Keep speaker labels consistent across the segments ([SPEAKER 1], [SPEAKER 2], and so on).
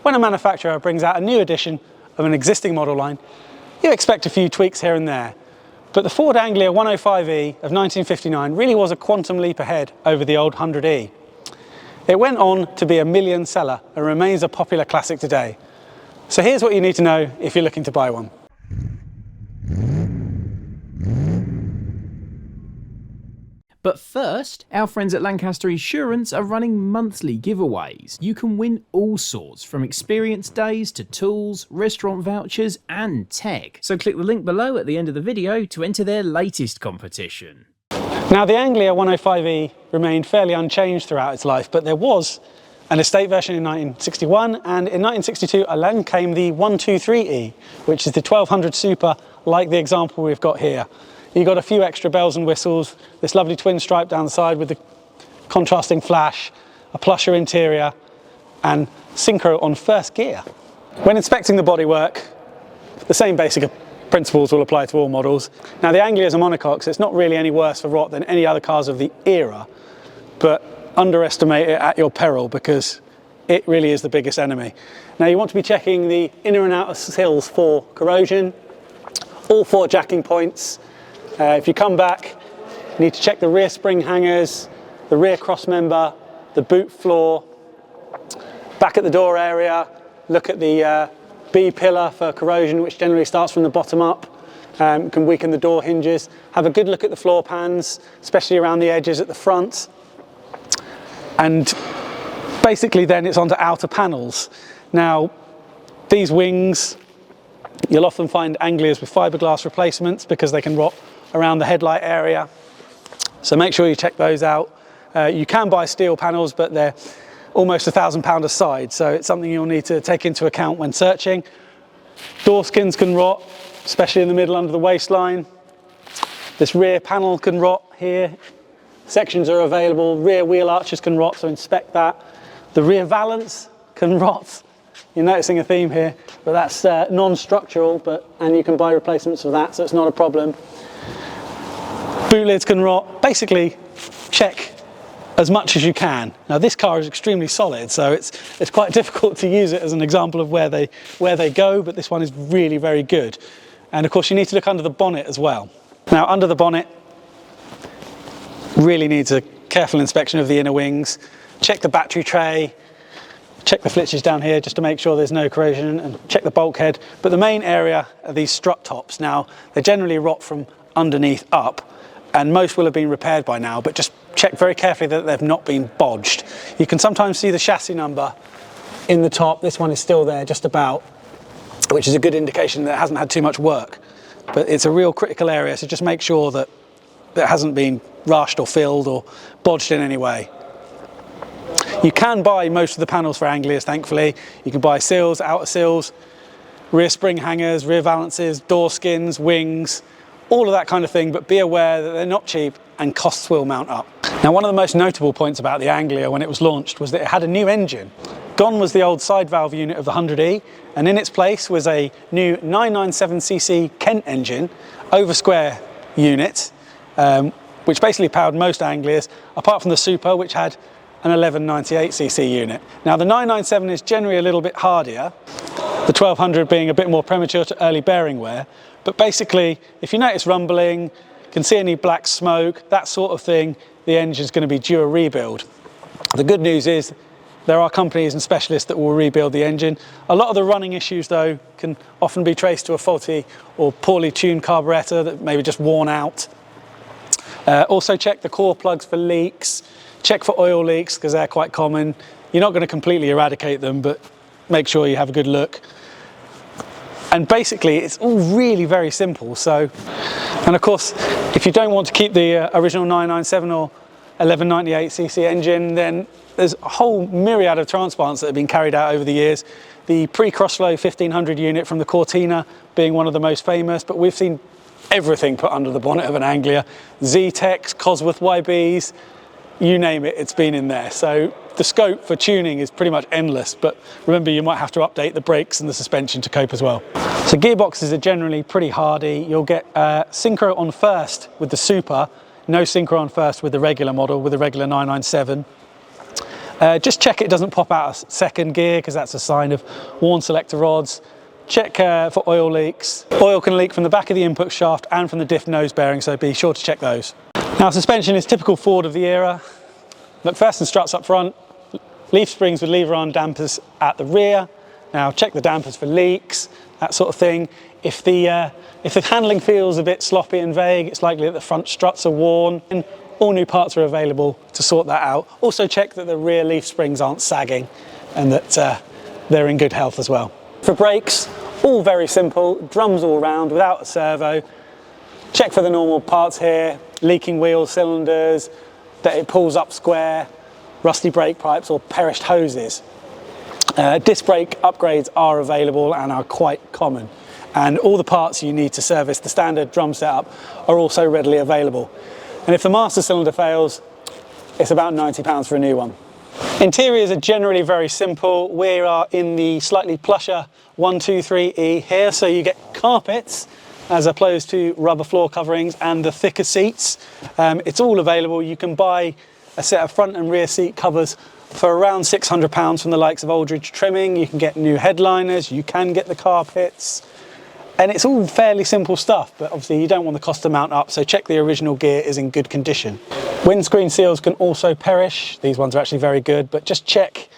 [SPEAKER 1] when a manufacturer brings out a new edition of an existing model line, you expect a few tweaks here and there. But the Ford Anglia 105E of 1959 really was a quantum leap ahead over the old 100E. It went on to be a million seller and remains a popular classic today. So here's what you need to know if you're looking to buy one.
[SPEAKER 2] But first, our friends at Lancaster Insurance are running monthly giveaways. You can win all sorts, from experience days to tools, restaurant vouchers and tech. So click the link below at the end of the video to enter their latest competition.
[SPEAKER 1] Now the Anglia 105E remained fairly unchanged throughout its life, but there was an estate version in 1961, and in 1962 along came the 123E, which is the 1200 Super, like the example we've got here. You got a few extra bells and whistles, this lovely twin stripe down the side with the contrasting flash, a plusher interior and synchro on first gear. When inspecting the bodywork, the same basic principles will apply to all models. Now the Anglia is a monocoque, so it's not really any worse for rot than any other cars of the era, but underestimate it at your peril because it really is the biggest enemy. Now you want to be checking the inner and outer sills for corrosion, all 4 jacking points. If you come back, you need to check the rear spring hangers, the rear cross member, the boot floor, back at the door area, look at the B pillar for corrosion, which generally starts from the bottom up, can weaken the door hinges. Have a good look at the floor pans, especially around the edges at the front. And basically then it's onto outer panels. Now, these wings, you'll often find Anglias with fiberglass replacements because they can rot around the headlight area. So make sure you check those out. You can buy steel panels, but they're almost £1,000 a side, so it's something you'll need to take into account when searching. Door skins can rot, especially in the middle under the waistline. This rear panel can rot here. Sections are available. Rear wheel arches can rot, so inspect that. The rear valance can rot. You're noticing a theme here, but that's non-structural, and you can buy replacements for that, so it's not a problem. Boot lids can rot. Basically, check as much as you can. Now this car is extremely solid, so it's quite difficult to use it as an example of where they go, but this one is really very good. And of course you need to look under the bonnet as well. Now under the bonnet really needs a careful inspection of the inner wings. Check the battery tray, check the flitches down here just to make sure there's no corrosion, and check the bulkhead. But the main area are these strut tops. Now they generally rot from underneath up, and most will have been repaired by now, but just check very carefully that they've not been bodged. You can sometimes see the chassis number in the top. This one is still there just about, which is a good indication that it hasn't had too much work, but it's a real critical area, so just make sure that it hasn't been rushed or filled or bodged in any way. You can buy most of the panels for Anglias, thankfully. You can buy sills, outer sills, rear spring hangers, rear valances, door skins, wings, all of that kind of thing, but be aware that they're not cheap and costs will mount up. Now, one of the most notable points about the Anglia when it was launched was that it had a new engine. Gone was the old side valve unit of the 100E, and in its place was a new 997cc Kent engine, over square unit, which basically powered most Anglias, apart from the Super, which had an 1198cc unit. Now, the 997 is generally a little bit hardier, the 1200 being a bit more premature to early bearing wear. But basically, if you notice rumbling, can see any black smoke, that sort of thing, the engine's going to be due a rebuild. The good news is there are companies and specialists that will rebuild the engine. A lot of the running issues, though, can often be traced to a faulty or poorly tuned carburettor that maybe just worn out. Also check the core plugs for leaks, check for oil leaks because they're quite common. You're not going to completely eradicate them, but make sure you have a good look. And basically it's all really very simple. So, and of course, if you don't want to keep the original 997 or 1198cc engine, then there's a whole myriad of transplants that have been carried out over the years. The pre-Crossflow 1500 unit from the Cortina being one of the most famous, but we've seen everything put under the bonnet of an Anglia. Z-Techs, Cosworth YBs, you name it, it's been in there. So the scope for tuning is pretty much endless, but remember you might have to update the brakes and the suspension to cope as well. So gearboxes are generally pretty hardy. You'll get synchro on first with the Super, no synchro on first with the regular model, with the regular 997. Just check it doesn't pop out a second gear, because that's a sign of worn selector rods. Check for oil leaks. Oil can leak from the back of the input shaft and from the diff nose bearing, so be sure to check those. Now, suspension is typical Ford of the era. McPherson struts up front, leaf springs with lever-arm dampers at the rear. Now check the dampers for leaks, that sort of thing. If the handling feels a bit sloppy and vague, it's likely that the front struts are worn. And all new parts are available to sort that out. Also check that the rear leaf springs aren't sagging and that they're in good health as well. For brakes, all very simple, drums all round without a servo. Check for the normal parts here, leaking wheel cylinders, that it pulls up square, rusty brake pipes or perished hoses. Disc brake upgrades are available and are quite common. And all the parts you need to service the standard drum setup are also readily available. And if the master cylinder fails, it's about £90 for a new one. Interiors are generally very simple. We are in the slightly plusher 123E here, so you get carpets as opposed to rubber floor coverings and the thicker seats. It's all available. You can buy a set of front and rear seat covers for around £600 from the likes of Aldridge Trimming. You can get new headliners, you can get the carpets, and it's all fairly simple stuff, but obviously you don't want the cost to mount up, so check the original gear is in good condition. Windscreen seals can also perish. These ones are actually very good, but just check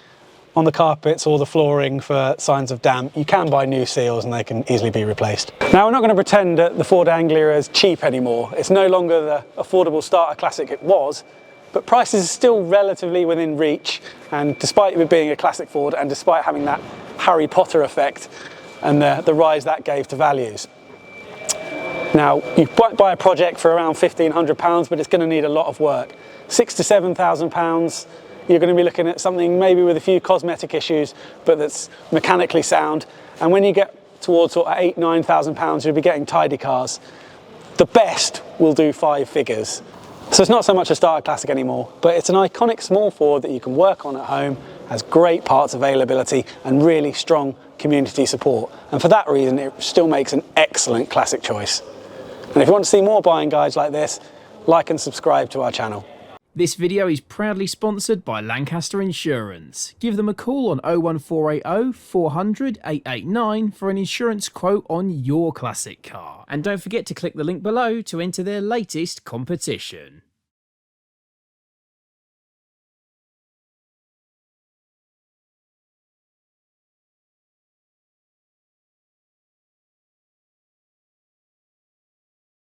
[SPEAKER 1] on the carpets or the flooring for signs of damp. You can buy new seals and they can easily be replaced. Now, we're not going to pretend that the Ford Anglia is cheap anymore. It's no longer the affordable starter classic it was, but prices are still relatively within reach, and despite it being a classic Ford and despite having that Harry Potter effect and the rise that gave to values. Now, you might buy a project for around £1,500, but it's going to need a lot of work. £6,000 to £7,000, you're going to be looking at something maybe with a few cosmetic issues, but that's mechanically sound. And when you get towards sort of £8,000 to £9,000, you'll be getting tidy cars. The best will do 5 figures. So it's not so much a starter classic anymore, but it's an iconic small Ford that you can work on at home, has great parts availability and really strong community support. And for that reason, it still makes an excellent classic choice. And if you want to see more buying guides like this, like and subscribe to our channel.
[SPEAKER 2] This video is proudly sponsored by Lancaster Insurance. Give them a call on 01480 400 889 for an insurance quote on your classic car. And don't forget to click the link below to enter their latest competition.